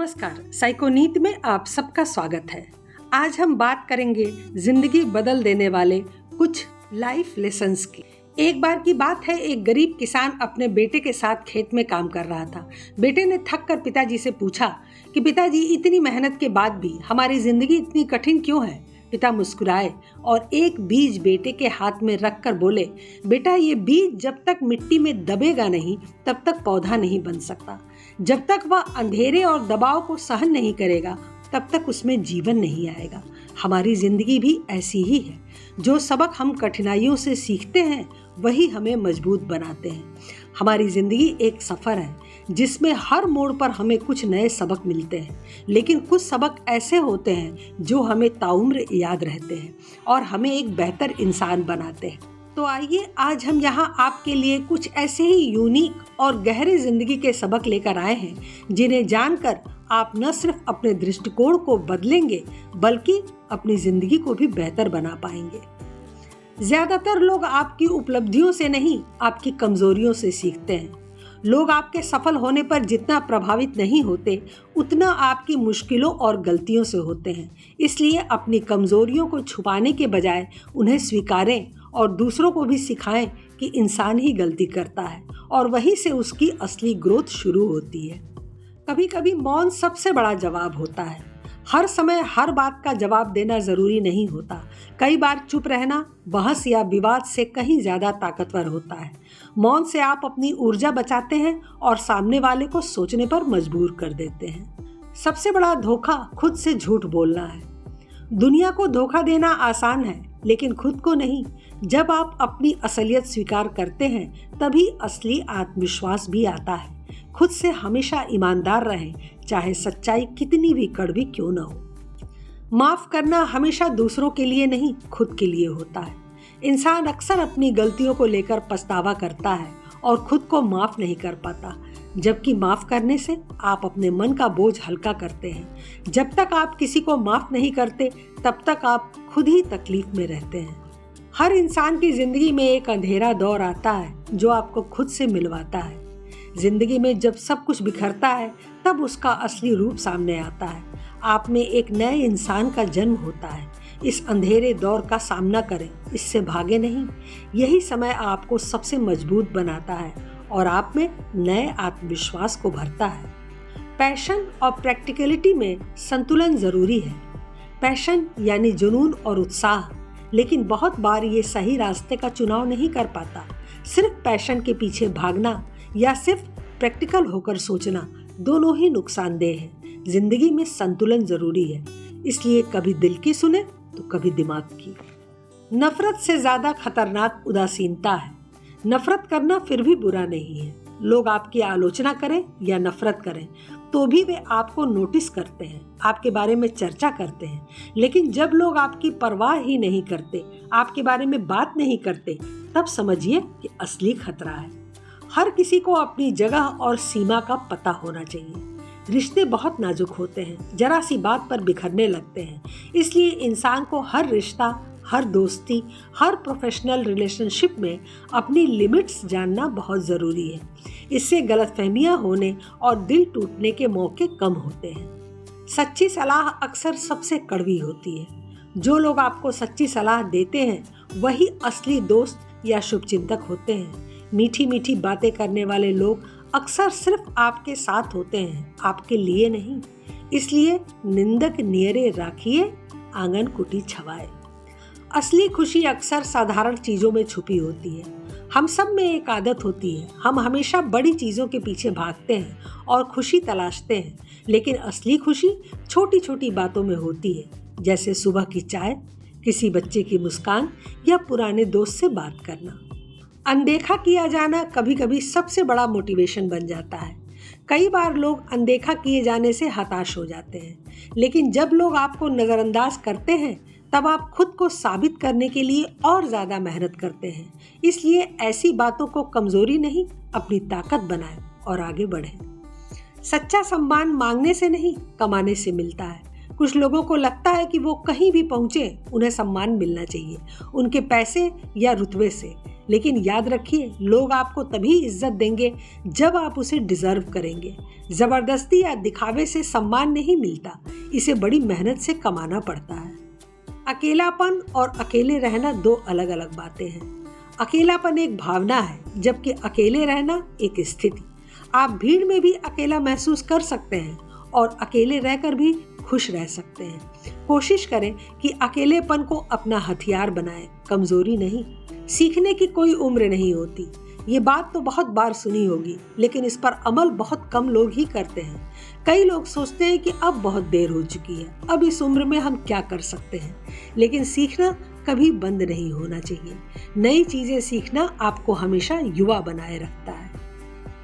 नमस्कार, साइकोनीत में आप सबका स्वागत है। आज हम बात करेंगे जिंदगी बदल देने वाले कुछ लाइफ लेसन्स की। एक बार की बात है, एक गरीब किसान अपने बेटे के साथ खेत में काम कर रहा था। बेटे ने थक कर पिताजी से पूछा कि पिताजी, इतनी मेहनत के बाद भी हमारी जिंदगी इतनी कठिन क्यों है? पिता मुस्कुराए और एक बीज बेटे के हाथ में रखकर बोले, बेटा, ये बीज जब तक मिट्टी में दबेगा नहीं तब तक पौधा नहीं बन सकता। जब तक वह अंधेरे और दबाव को सहन नहीं करेगा तब तक उसमें जीवन नहीं आएगा। हमारी जिंदगी भी ऐसी ही है। जो सबक हम कठिनाइयों से सीखते हैं वही हमें मजबूत बनाते हैं। हमारी जिंदगी एक सफर है जिसमें हर मोड़ पर हमें कुछ नए सबक मिलते हैं, लेकिन कुछ सबक ऐसे होते हैं जो हमें ताउम्र याद रहते हैं और हमें एक बेहतर इंसान बनाते हैं। तो आइए आज हम यहाँ आपके लिए कुछ ऐसे ही यूनिक और गहरे जिंदगी के सबक लेकर आए हैं जिन्हें जानकर आप न सिर्फ अपने दृष्टिकोण को बदलेंगे बल्कि अपनी जिंदगी को भी बेहतर बना पाएंगे। ज्यादातर लोग आपकी उपलब्धियों से नहीं, आपकी कमजोरियों से सीखते हैं। लोग आपके सफल होने पर जितना प्रभावित नहीं होते उतना आपकी मुश्किलों और गलतियों से होते हैं। इसलिए अपनी कमजोरियों को छुपाने के बजाय उन्हें स्वीकारें और दूसरों को भी सिखाएं कि इंसान ही गलती करता है और वहीं से उसकी असली ग्रोथ शुरू होती है। कभी कभी मौन सबसे बड़ा जवाब होता है। हर समय हर बात का जवाब देना जरूरी नहीं होता। कई बार चुप रहना बहस या विवाद से कहीं ज्यादा ताकतवर होता है। मौन से आप अपनी ऊर्जा बचाते हैं और सामने वाले को सोचने पर मजबूर कर देते हैं। सबसे बड़ा धोखा खुद से झूठ बोलना है। दुनिया को धोखा देना आसान है लेकिन खुद को नहीं। जब आप अपनी असलियत स्वीकार करते हैं तभी असली आत्मविश्वास भी आता है। खुद से हमेशा ईमानदार रहें, चाहे सच्चाई कितनी भी कड़वी क्यों न हो। माफ करना हमेशा दूसरों के लिए नहीं, खुद के लिए होता है। इंसान अक्सर अपनी गलतियों को लेकर पछतावा करता है और खुद को माफ नहीं कर पाता, जबकि माफ करने से आप अपने मन का बोझ हल्का करते हैं। जब तक आप किसी को माफ नहीं करते तब तक आप खुद ही तकलीफ में रहते हैं। हर इंसान की जिंदगी में एक अंधेरा दौर आता है जो आपको खुद से मिलवाता है। जिंदगी में जब सब कुछ बिखरता है तब उसका असली रूप सामने आता है। आप में एक नए इंसान का जन्म होता है। इस अंधेरे दौर का सामना करें, इससे भागे नहीं। यही समय आपको सबसे मजबूत बनाता है और आप में नए आत्मविश्वास को भरता है। पैशन और प्रैक्टिकलिटी में संतुलन जरूरी है। पैशन यानी जुनून और उत्साह, लेकिन बहुत बार ये सही रास्ते का चुनाव नहीं कर पाता। सिर्फ पैशन के पीछे भागना या सिर्फ प्रैक्टिकल होकर सोचना, दोनों ही नुकसानदेह है। जिंदगी में संतुलन जरूरी है, इसलिए कभी दिल की सुने तो कभी दिमाग की। नफरत से ज्यादा खतरनाक उदासीनता है। नफरत करना फिर भी बुरा नहीं है। लोग आपकी आलोचना करें या नफरत करें तो भी वे आपको नोटिस करते हैं, आपके बारे में चर्चा करते हैं। लेकिन जब लोग आपकी परवाह ही नहीं करते, आपके बारे में बात नहीं करते, तब समझिए कि असली खतरा है। हर किसी को अपनी जगह और सीमा का पता होना चाहिए। रिश्ते बहुत नाजुक होते हैं, जरा सी बात पर बिखरने लगते हैं। इसलिए इंसान को हर रिश्ता, हर दोस्ती, हर प्रोफेशनल रिलेशनशिप में अपनी लिमिट्स जानना बहुत ज़रूरी है। इससे गलतफहमियां होने और दिल टूटने के मौके कम होते हैं। सच्ची सलाह अक्सर सबसे कड़वी होती है। जो लोग आपको सच्ची सलाह देते हैं वही असली दोस्त या शुभचिंतक होते हैं। मीठी मीठी बातें करने वाले लोग अक्सर सिर्फ आपके साथ होते हैं, आपके लिए नहीं। इसलिए निंदक नियरे राखिए, आंगन कुटी छवाए। असली खुशी अक्सर साधारण चीजों में छुपी होती है। हम सब में एक आदत होती है, हम हमेशा बड़ी चीजों के पीछे भागते हैं और खुशी तलाशते हैं, लेकिन असली खुशी छोटी छोटी बातों में होती है, जैसे सुबह की चाय, किसी बच्चे की मुस्कान या पुराने दोस्त से बात करना। अनदेखा किया जाना कभी कभी सबसे बड़ा मोटिवेशन बन जाता है। कई बार लोग अनदेखा किए जाने से हताश हो जाते हैं, लेकिन जब लोग आपको नज़रअंदाज करते हैं तब आप खुद को साबित करने के लिए और ज़्यादा मेहनत करते हैं। इसलिए ऐसी बातों को कमज़ोरी नहीं, अपनी ताकत बनाएं और आगे बढ़ें। सच्चा सम्मान मांगने से नहीं, कमाने से मिलता है। कुछ लोगों को लगता है कि वो कहीं भी पहुँचे उन्हें सम्मान मिलना चाहिए, उनके पैसे या रुतबे से। लेकिन याद रखिए, लोग आपको तभी इज्जत देंगे जब आप उसे डिजर्व करेंगे। जबरदस्ती या दिखावे से सम्मान नहीं मिलता, इसे बड़ी मेहनत से कमाना पड़ता है। अकेलापन और अकेले रहना दो अलग अलग बातें हैं। अकेलापन एक भावना है, जबकि अकेले रहना एक स्थिति। आप भीड़ में भी अकेला महसूस कर सकते हैं और अकेले रहकर भी खुश रह सकते हैं। कोशिश करें कि अकेलेपन को अपना हथियार बनाएं, कमजोरी नहीं। सीखने की कोई उम्र नहीं होती। ये बात तो बहुत बार सुनी होगी, लेकिन इस पर अमल बहुत कम लोग ही करते हैं। कई लोग सोचते हैं कि अब बहुत देर हो चुकी है, अब इस उम्र में हम क्या कर सकते हैं। लेकिन सीखना कभी बंद नहीं होना चाहिए। नई चीजें सीखना आपको हमेशा युवा बनाए रखता है।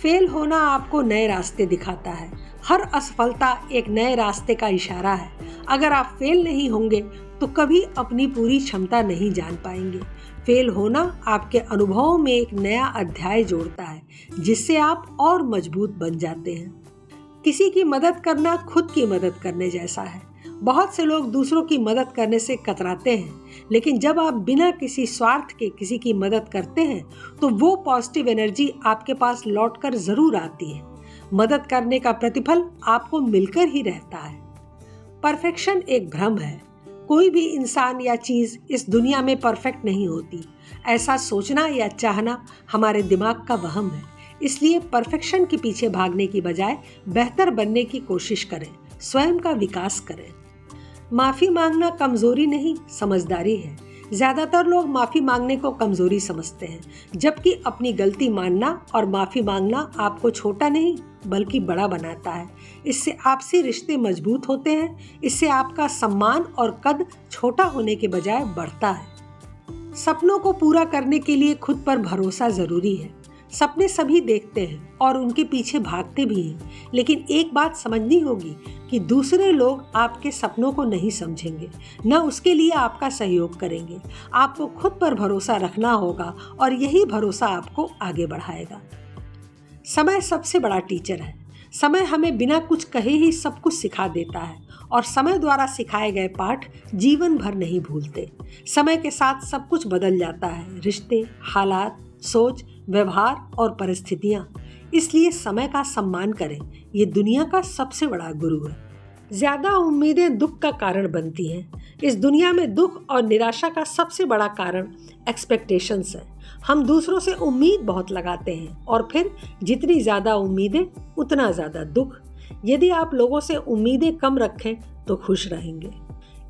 फेल होना आपको नए रास्ते दिखाता है। हर असफलता एक नए रास्ते का इशारा है। अगर आप फेल नहीं होंगे तो कभी अपनी पूरी क्षमता नहीं जान पाएंगे। फेल होना आपके अनुभवों में एक नया अध्याय जोड़ता है, जिससे आप और मजबूत बन जाते हैं। किसी की मदद करना खुद की मदद करने जैसा है। बहुत से लोग दूसरों की मदद करने से कतराते हैं, लेकिन जब आप बिना किसी स्वार्थ के किसी की मदद करते हैं तो वो पॉजिटिव एनर्जी आपके पास लौटकर जरूर आती है। मदद करने का प्रतिफल आपको मिलकर ही रहता है। परफेक्शन एक भ्रम है। कोई भी इंसान या चीज इस दुनिया में परफेक्ट नहीं होती। ऐसा सोचना या चाहना हमारे दिमाग का वहम है। इसलिए परफेक्शन के पीछे भागने की बजाय बेहतर बनने की कोशिश करें, स्वयं का विकास करें। माफी मांगना कमजोरी नहीं, समझदारी है। ज्यादातर लोग माफी मांगने को कमजोरी समझते हैं, जबकि अपनी गलती मानना और माफी मांगना आपको छोटा नहीं बल्कि बड़ा बनाता है। इससे आपसी रिश्ते मजबूत होते हैं। इससे आपका सम्मान और कद छोटा होने के बजाय बढ़ता है। सपनों को पूरा करने के लिए खुद पर भरोसा जरूरी है। सपने सभी देखते हैं और उनके पीछे भागते भी हैं, लेकिन एक बात समझनी होगी कि दूसरे लोग आपके सपनों को नहीं समझेंगे, न उसके लिए आपका सहयोग करेंगे। आपको खुद पर भरोसा रखना होगा और यही भरोसा आपको आगे बढ़ाएगा। समय सबसे बड़ा टीचर है। समय हमें बिना कुछ कहे ही सब कुछ सिखा देता है और समय द्वारा सिखाए गए पाठ जीवन भर नहीं भूलते। समय के साथ सब कुछ बदल जाता है, रिश्ते, हालात, सोच, व्यवहार और परिस्थितियाँ। इसलिए समय का सम्मान करें। ये दुनिया का सबसे बड़ा गुरु है। ज्यादा उम्मीदें दुख का कारण बनती हैं। इस दुनिया में दुख और निराशा का सबसे बड़ा कारण एक्सपेक्टेशंस है। हम दूसरों से उम्मीद बहुत लगाते हैं और फिर जितनी ज्यादा उम्मीदें उतना ज्यादा दुख। यदि आप लोगों से उम्मीदें कम रखें तो खुश रहेंगे।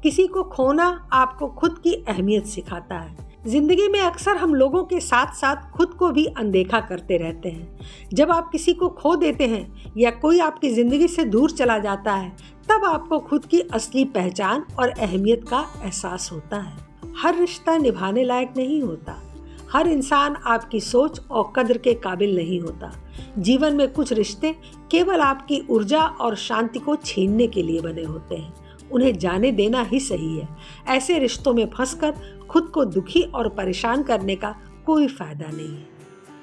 किसी को खोना आपको खुद की अहमियत सिखाता है। जिंदगी में अक्सर हम लोगों के साथ साथ खुद को भी अनदेखा करते रहते हैं। जब आप किसी को खो देते हैं या कोई आपकी जिंदगी से दूर चला जाता है, तब आपको खुद की असली पहचान और अहमियत का एहसास होता है। हर रिश्ता निभाने लायक नहीं होता। हर इंसान आपकी सोच और कद्र के काबिल नहीं होता। जीवन में कुछ रिश्ते केवल आपकी ऊर्जा और शांति को छीनने के लिए बने होते हैं। उन्हें जाने देना ही सही है। ऐसे रिश्तों में फंसकर खुद को दुखी और परेशान करने का कोई फायदा नहीं है।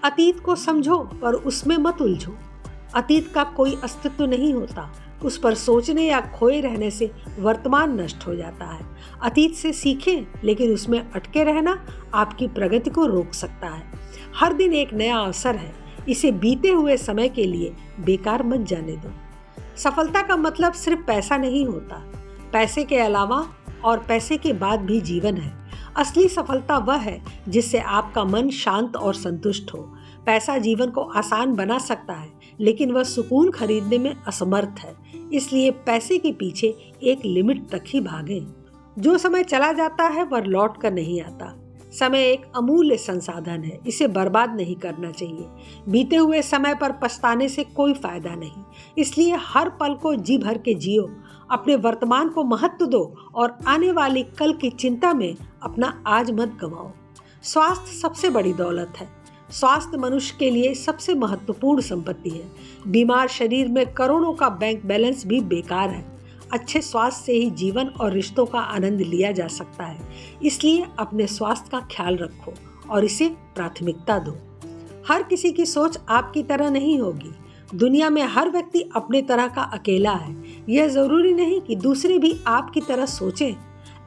अतीत को समझो पर उसमें मत उलझो। अतीत का कोई अस्तित्व नहीं होता। उस पर सोचने या खोए रहने से वर्तमान नष्ट हो जाता है। अतीत से सीखें, लेकिन उसमें अटके रहना आपकी प्रगति को रोक सकता है। हर दिन एक नया अवसर है। इसे बीते हुए समय के लिए बेकार मत जाने दो। सफलता का मतलब सिर्फ पैसा नहीं होता। पैसे के अलावा और पैसे के बाद भी जीवन है। असली सफलता वह है जिससे आपका मन शांत और संतुष्ट हो। पैसा जीवन को आसान बना सकता है, लेकिन वह सुकून खरीदने में असमर्थ है। इसलिए पैसे के पीछे एक लिमिट तक ही भागें। जो समय चला जाता है वह लौट कर नहीं आता। समय एक अमूल्य संसाधन है, इसे बर्बाद नहीं करना चाहिए। बीते हुए समय पर पछताने से कोई फायदा नहीं। इसलिए हर पल को जी भर के जियो। अपने वर्तमान को महत्व दो और आने वाली कल की चिंता में अपना आज मत गंवाओ। स्वास्थ्य सबसे बड़ी दौलत है। स्वास्थ्य मनुष्य के लिए सबसे महत्वपूर्ण संपत्ति है। बीमार शरीर में करोड़ों का बैंक बैलेंस भी बेकार है। अच्छे स्वास्थ्य से ही जीवन और रिश्तों का आनंद लिया जा सकता है। इसलिए अपने स्वास्थ्य का ख्याल रखो और इसे प्राथमिकता दो। हर किसी की सोच आपकी तरह नहीं होगी। दुनिया में हर व्यक्ति अपने तरह का अकेला है। यह जरूरी नहीं कि दूसरे भी आपकी तरह सोचें।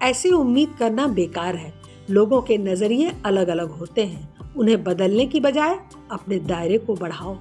ऐसी उम्मीद करना बेकार है। लोगों के नजरिए अलग अलग होते हैं उन्हें बदलने की बजाय अपने दायरे को बढ़ाओ।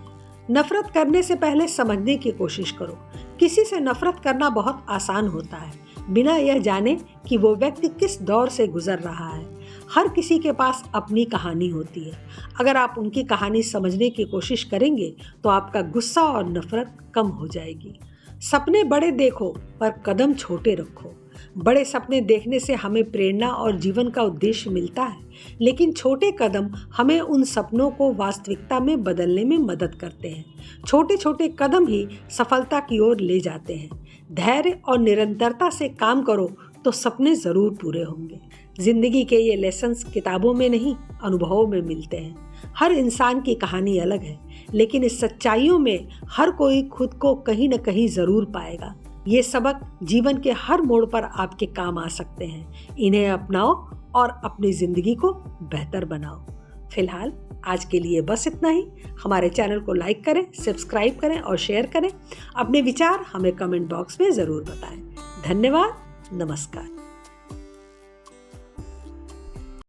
नफरत करने से पहले समझने की कोशिश करो। किसी से नफरत करना बहुत आसान होता है, बिना यह जाने कि वो व्यक्ति किस दौर से गुजर रहा है। हर किसी के पास अपनी कहानी होती है। अगर आप उनकी कहानी समझने की कोशिश करेंगे तो आपका गुस्सा और नफरत कम हो जाएगी। सपने बड़े देखो पर कदम छोटे रखो। बड़े सपने देखने से हमें प्रेरणा और जीवन का उद्देश्य मिलता है, लेकिन छोटे कदम हमें उन सपनों को वास्तविकता में बदलने में मदद करते हैं। छोटे छोटे कदम ही सफलता की ओर ले जाते हैं। धैर्य और निरंतरता से काम करो तो सपने ज़रूर पूरे होंगे। जिंदगी के ये लेसन्स किताबों में नहीं, अनुभवों में मिलते हैं। हर इंसान की कहानी अलग है, लेकिन इस सच्चाइयों में हर कोई खुद को कहीं न कहीं ज़रूर पाएगा। ये सबक जीवन के हर मोड़ पर आपके काम आ सकते हैं। इन्हें अपनाओ और अपनी ज़िंदगी को बेहतर बनाओ। फिलहाल आज के लिए बस इतना ही। हमारे चैनल को लाइक करें, सब्सक्राइब करें और शेयर करें। अपने विचार हमें कमेंट बॉक्स में ज़रूर बताएं। धन्यवाद। नमस्कार।